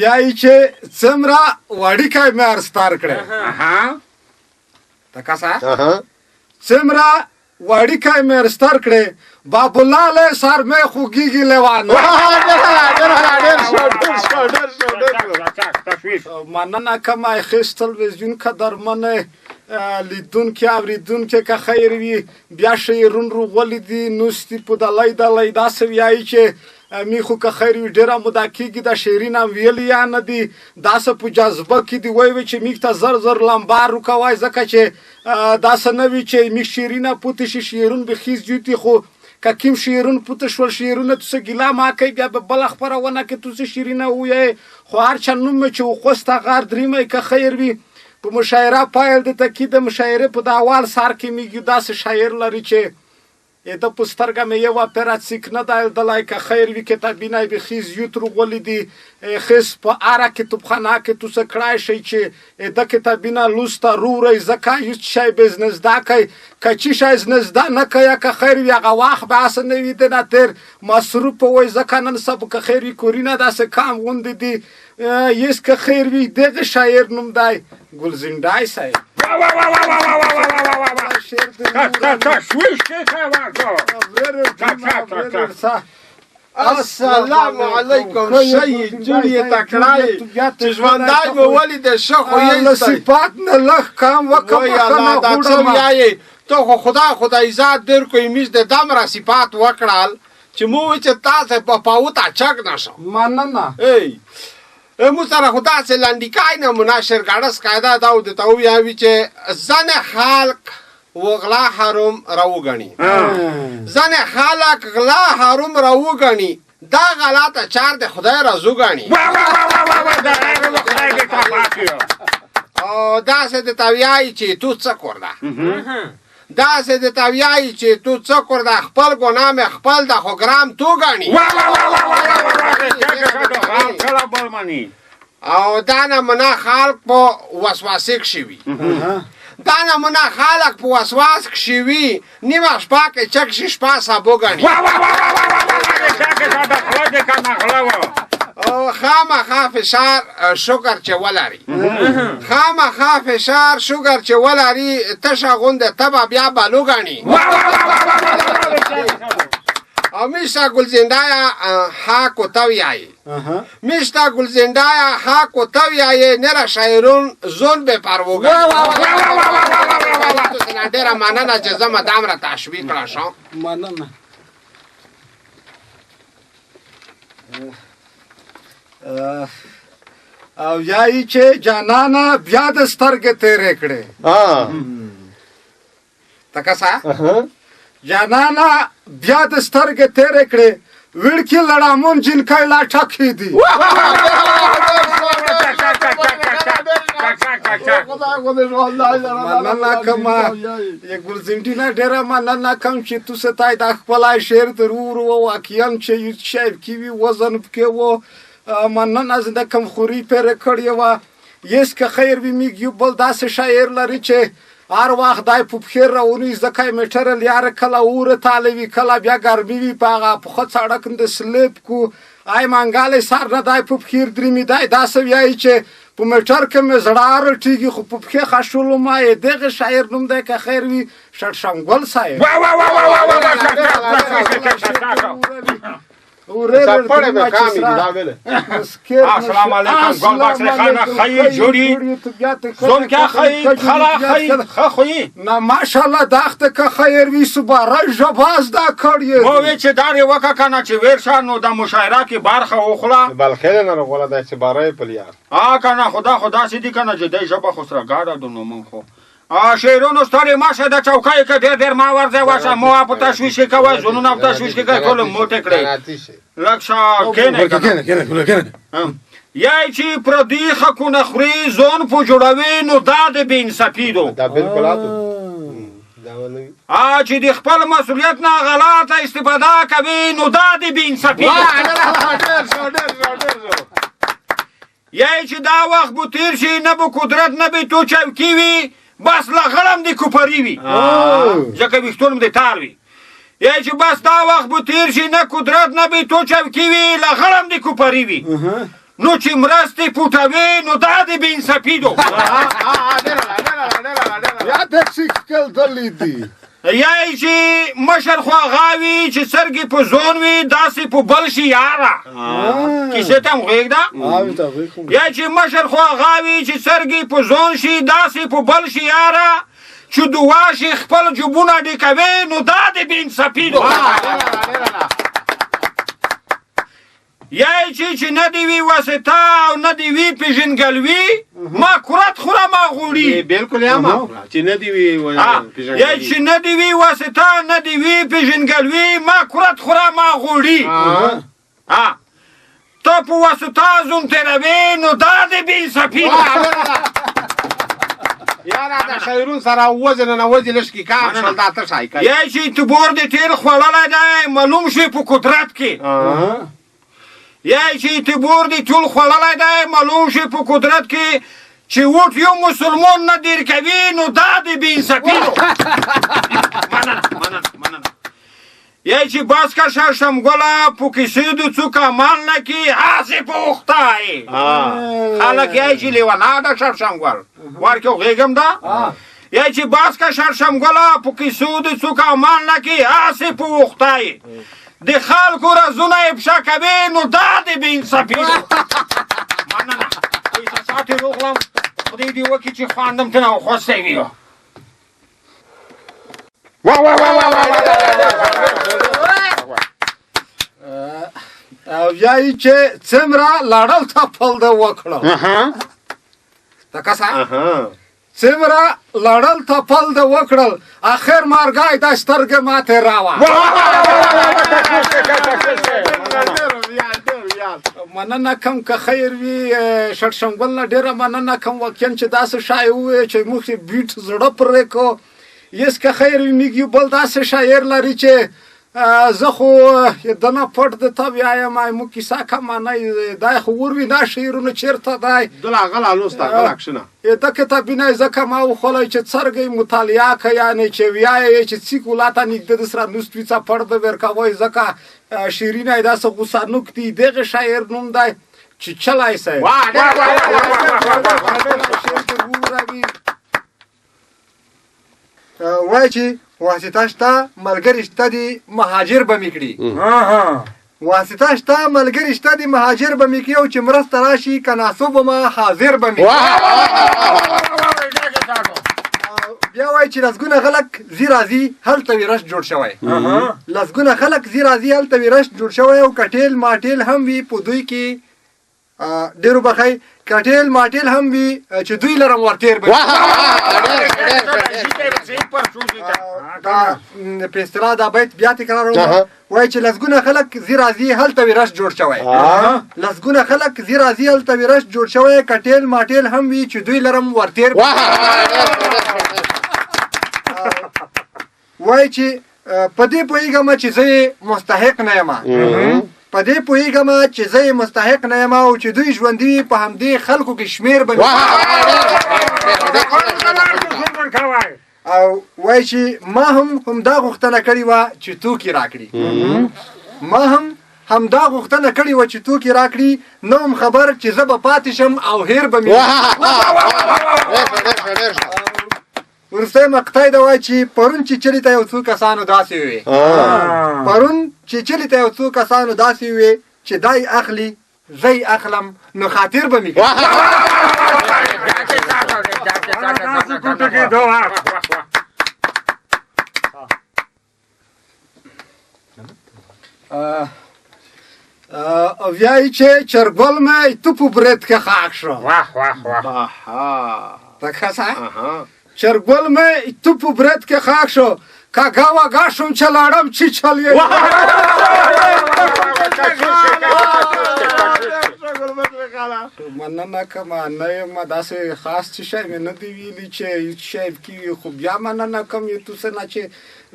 وایي چې څومره وړیکی مې ارستار کړی ته کسه څومره وړیکی مې ارستار کړی بابولاله سر مې خوږیږي لیوانو مننه کوم ایښیس تلویزیون قدرمنې لیدونکي اورېدونکي که خیر وي بیا شعرون روغولي دي نوستي په دلی دلی داسې وایي چې میخو که خیر وي ډېره موده کېږي د شعرین هم ویلي یا نه دي داسې په جذبه کې دي وایي چې میخ ته زر زر لمبار وکوئ ځکه چې داسې نه وي چې میخ شعرینه پوته شي شعرون بخي زیوتي خو که کیم شعرون پوته شول شعرونه توسه ګیله ما کوي بیا به بله خپرونه کې توسه شعرینه ووایئ خو هر چا نوم مې چې وخوسته غار دریمی که خیر وي په مشاعره پایل د تاکید د مشاعره په د اول سر کې میږي داسې شاعر لري چې د په سترګه مې یو اپراتسیک نه دایدلی که خیر وي کتابینه بخي زیوت روغولي دي خیس په اره کتابخانه کې توسه کړای شئ چې د کتابینه لوسته روری ځکه هېڅ شی به زده زده کوئ که چی شی زده نه کوئ که خیر وي هغه وخت به هسې نه وي د نه تېر مصروفه وی ځکه نن سبا که خیر وي کورینه داسې کام غوندې دي یس که خیر وي دغه شاعر نوم دی ګلزنډای صاحب السلام علیکم شی جوړی تکړای چې ژوندای مو ولید شخو یې صفات نه لخ کام وکم الله دا څه وایي ته خدا عزت در کوی میز د دمره صفات وکړال چې مو چې تاسو په پاوتا چک نشو مننه ای مو سره خدا سه لاندیکای نه مناشر ګړس قاعده دا د تو یاوی چې زنه خلق وغلا حرام راوګنی زنه خلق غلا حرام راوګنی دا غلطه چار د خدای رازوګنی او دا سه د تویای چې تو څه کړدا دا سه د تویای چې تو څه کړدا خپل ګناه خپل د خو ګرام تو غنی او دا نمونه خلق په وسواسه کښې وي دا نمونه خلق په وسواس کښې وي نیمه شپه کې چک شي شپه سبو ګڼي خامخا فشار شکر چې ولري خامخا فشار شکر چې ولري تشه غونده تبه بیا بالو ګڼي او میشتا گلزندایا حق و تویایی میشتا گلزندایا حق و تویایی نره شایرون زون به پروگا دیره مننه جزه مدام را تشویق راشم مننه او یایی چې جانانا بیا د سترګې تیرې کړې تکسا جانانا بیا د سترګې تیرې کړې وړکې لړامون جنکۍ لا ټکې دي مننه کوم ګلزنډي نه ډېره مننه کوم چې تو ستای د خپلای شعر تر ورو واقعا چې یو شعر کې وي وزن پکې و مننه زنده کم خوري پر کړی و یس که خیر وي میږ یو بل داسې شاعر لري چې هر وخت دای په پخیر راونی زکه میټرل یار کله اوره تالوي کله بیا ګرمي وي پاغه په خود سړک د سلیپ کو آی مانګاله سر نه دای په پخیر درې دای داسې وایي چې په میټر کې مې زړار ټیږي خو په پخې خښولو ما دغه شاعر نوم دی که خیر وي شړشمګل صاحب سپړې به کامې دا ویل السلام علیکم ګل بخش خانه خی جوړي زون کیا خی خلا خی خوې نه ماشاءالله داخته که خیر وي صبح جواز دا کړی مو وی چې داري وکا کنه چې ورشانو د مشاعره کې برخه وخلا بلخیل نه غوړه د اعتبارای پلیار کنه خدا سیدی کنه چې دای ژبه خسره ګاډه د نومون خو شعرونو ستړي ماشه د چوکۍ کې ډېر ما ورځه واشه مو په تشویش کې کوي زونونه په تشویش کې کوي ټول موټه کړی لکشا کنه یای چې پردي حقونه خوري زون په جوړوي نو داد بین سپیدو دا بالکل چې د خپل مسؤلیت نه غلطه استفاده کوي نو داد بین سپیدو یای چې دا وخت بو تیر شي نه بو قدرت نه به تو چوکۍ وي بس لغړم دی کوپری وي ځکه ویښتون دې تار وي یا چې بس دا وخت به تیر شي نه قدرت نه به تو چوکي وي له غړم دې کوپري وي نو چې مرستې پوټوي نو دا دې بې انصافي دو یا د سیکل دلی دی یا چې مشر خوا غاوي چې سرګې په زون وي داسې په بل شي یاره کیسې ته هم غېږده یا چې مشر خوا غاوي چې سرګې په زون شي داسې په بل شي یاره چې دوا شي خپل جوبونه ډکوي نو دا دې بې انصافي دو یا چې نه دې وي واسطه او نه دې وي پېژنګلوي ما کورت خوره ما غوړي بالکل یا ما چې نه دی وی یا چې نه دې وي واسطه نه دې وي پېژنګلوي ما کورت خوره ما غوړي ته په واسطه زون تېروې نو دا دې بې انصافي یاره د خیرون سره وزن نه وزي لشکي کار شول دا ته شای کوي یا چې تو بور دې تیر خوړلی دی معلوم شي په قدرت کې یا چې تو بور دې ټول خوړلی دی معلوم شي په قدرت کې چې وټ یو مسلمان نه دیر کوي نو دا دې بې انصافي مننه یا چې باز که شمګله په کیسې د څوک عمل نه کي هسې په اوخته خلک یا چې لیونه ده شمګل ورکې غېږم ده یا چې باز که شمګله په کیسو د څوک عمل نه کي هسې په اوخته د خلکو رازونه یې افشا کوي نو دا دې بې انصافي مننه احساسات یې روغلم خدای دې وکړي چې خواندم ته نه خوستی وي او یای چې څومره لړل تپل د وکړه ته کسا څومره لړل تپل د وکړل اخر مارګای د سترګې ماته راوه مننه کوم که خیر وي شړشمګل نه ډېره مننه کوم واقعا چې داسې شاعر ووایي چې موږ یې بیټ زړه پرې کړو یس که خیر وي موږ یو بل داسې شاعر لري چې زه خو دنه پټ د ته ویایم موږ کیسه کمانه دا خو وروي دا شعرونه چېرته دی دله غله لوسته غله کښېنه د کتابینه ځکه ما وخولی چې څرګی مطالعه که یعنې چې ویایې چې څیک ولاته نږدې د سره نوستویڅه پړ به ورکوی ځکه شیرینه یې داسې غوسانوک دی دغه شاعر نوم دی چې چلی صاحب وایي چې واسطه شته ملګري شته دي مهاجر به مې کړي واسطه شته ملګري شته دي مهاجر به مې کړي او چې مرسته راشي که ناسوب به ما حاضر به مې بیا وایي چې لسګونه خلک ځي راځي هلته وي رش جوړ شوی لسګونه خلک ځي راځي هلته وي رش جوړ شوی او کټیل ماټیل هم وي په دوی کې ډېرو بخی کټیل ماټیل هم وي چې دوی لرم ورتېر به په اصطلاح دا بیت بیا تکراروم وایي چې لسګونه خلک ځي راځي هلته وي رش جوړ شوی لسګونه خلک ځي راځي هلته وي رش جوړ شوی کټیل ماټیل هم وي چې دوی لرم ورتېر وایي چې په دې پوهېږم چې زه یې مستحق نه یم په دې پوهېږم چې زه یې مستحق نه یم او چې دوی ژوندي وي په همدې خلکو کې شمېر به او وایي چې ما هم همدا غوښتنه کړې وه چې توکي راکړي ما هم همدا غوښتنه کړې وه چې توکي راکړي نه هم خبر چې زه به پاتې شم او هیر به مې وروستی مقطع دا وایي چې پرون چې چلي ته یو څو کسانو داسې ووې پرون چې چلي ته یو څو کسانو داسې ووې چې دای اخلي زی اخلم نو خاطر به مې ویایي چې چرګل مې تو په برید کې خاک شو ته کسا چرګل مې تو په برید کې خاک شو کاګا واګا شوم چې لاړم چې چلیې مننه کومه نه یم داسې خاص څه شی مې نه دی ویلي چې هېڅ شی کېږي خو بیا مننه کوم یو توسې نه چې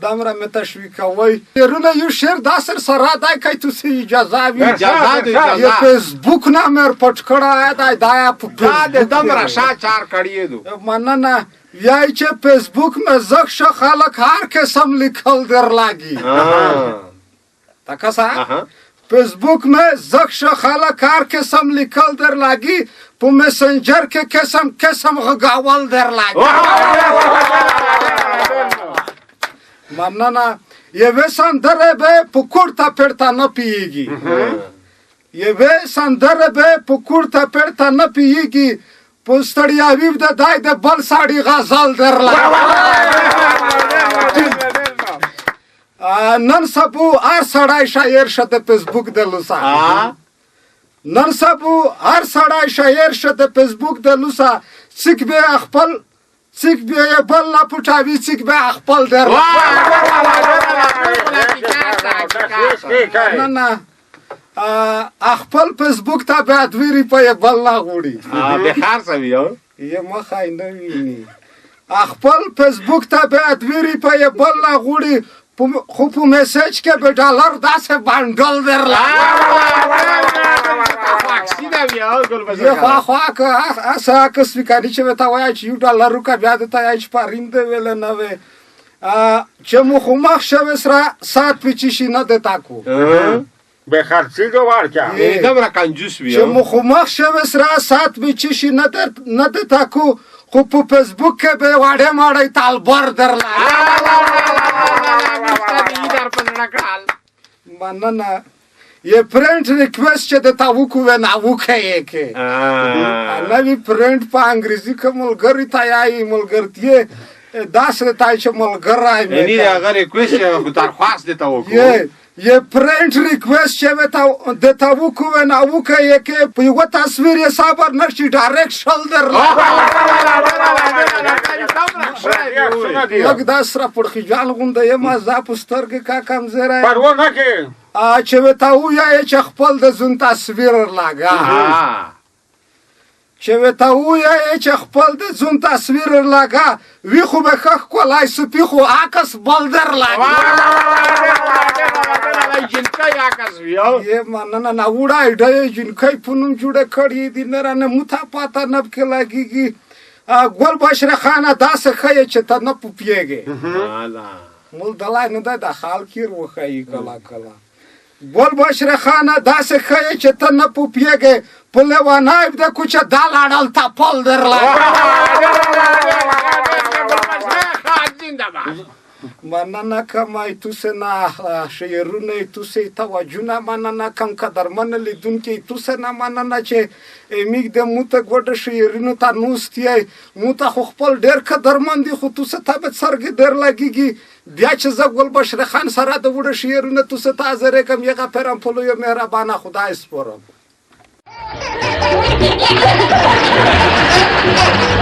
دومره مې تشویقوئ شعرونه یو شعر داسې سره دی که توسې اجازه وي یې فیسبوک نه مې پټ کړی دی دا یې په دومره شا چار کړی دو مننه ویای چې فیسبوک میں زخش خلق هر قسم لیکل در لاگی تا کسا فیسبوک میں زخش خلق هر قسم لیکل در لاگی په میسنجر کې قسم قسم غاول در لاگی مننه یوه سندره به په کورتا پړتا نه پیږي یوه سندره به په کورتا پړتا نه پیږي په ستړیاوي د دای د بل ساړي غزل درلا نن سبو هر سړی شاعر شه د فیسبوک د لوسا نن سبو هر سړی شاعر شه د فیسبوک د لوسا څوک به خپل څوک به بل نه پټاوي څوک به خپل درلا نه نه خپل فیسبوک ته به 2 روپۍ بل نه غوړي به خار سوي یو یه مخای نه ویني خپل فیسبوک ته به 2 روپۍ بل نه غوړي خو په میسج کې به ډالر داسې بانډل درلا یه خوا که اسا که سپیکاری چې وتا وای چې $1 کا بیا د تا چې پارینده ویل نه وي چې مو خو مخ شوه سره سات پچشي نه د تاکو به خرڅي جوړ کړه دمره کنجوس وي چې مو خو مخ شوه سره سات پچشي نه د تاکو خو په فیسبوک کې به واړې ماړې تالبر درلا مننه یه فرند ریکوست چې د تا وکوه نه وکه کې نوی فرند په انګریزي کې ملګری ته یای ملګرتي داسې ته چې ملګری یعنی هغه ریکوست یې درخواست دی ته وکړو یه فرند ریکوست چې د تا وکوه نه وکه کې په یو تصویر یې صبر نشي ډایرکټ شولډر لږ دا سره پړخي جان غونډه یې ما زه په سترګې کا کمزوری پروا نه کې چې وتا وایي چې خپل د زون تصویر لاګا چې وتا وایي چې خپل د زون تصویر لاګا وی خو به خخ کولای سپی خو عکس بلدر لاګا جنکای عکس ویو یې مننه نه وړای ډای جنکای پونم جوړه کړی دي نه رانه متا پاتا نه کې لاګيږي ګل بشره خانه داسې خې چې ته نه پوپیږي مول دلای نه د حال کیر وخی کلا کلا ګل بشره خانه داسې خې چې ته نه پوپیږي په لوانای د کوچه دالاړل تپل درلا مننه کمای تو سنا شعرونه تو سه توجه مننه کم قدرمن لیدونکي تو سنا مننه چې میګ د موته ګډ شعرونه ته نوستي موته خپل ډېر قدرمن دي خو تو سه ته سرګ ډېر لګيږي بیا چې زګل بشر خان سره د وړ شعرونه تو سه تازه رقم یغه پرم په لوی مهربانه خدای سپارم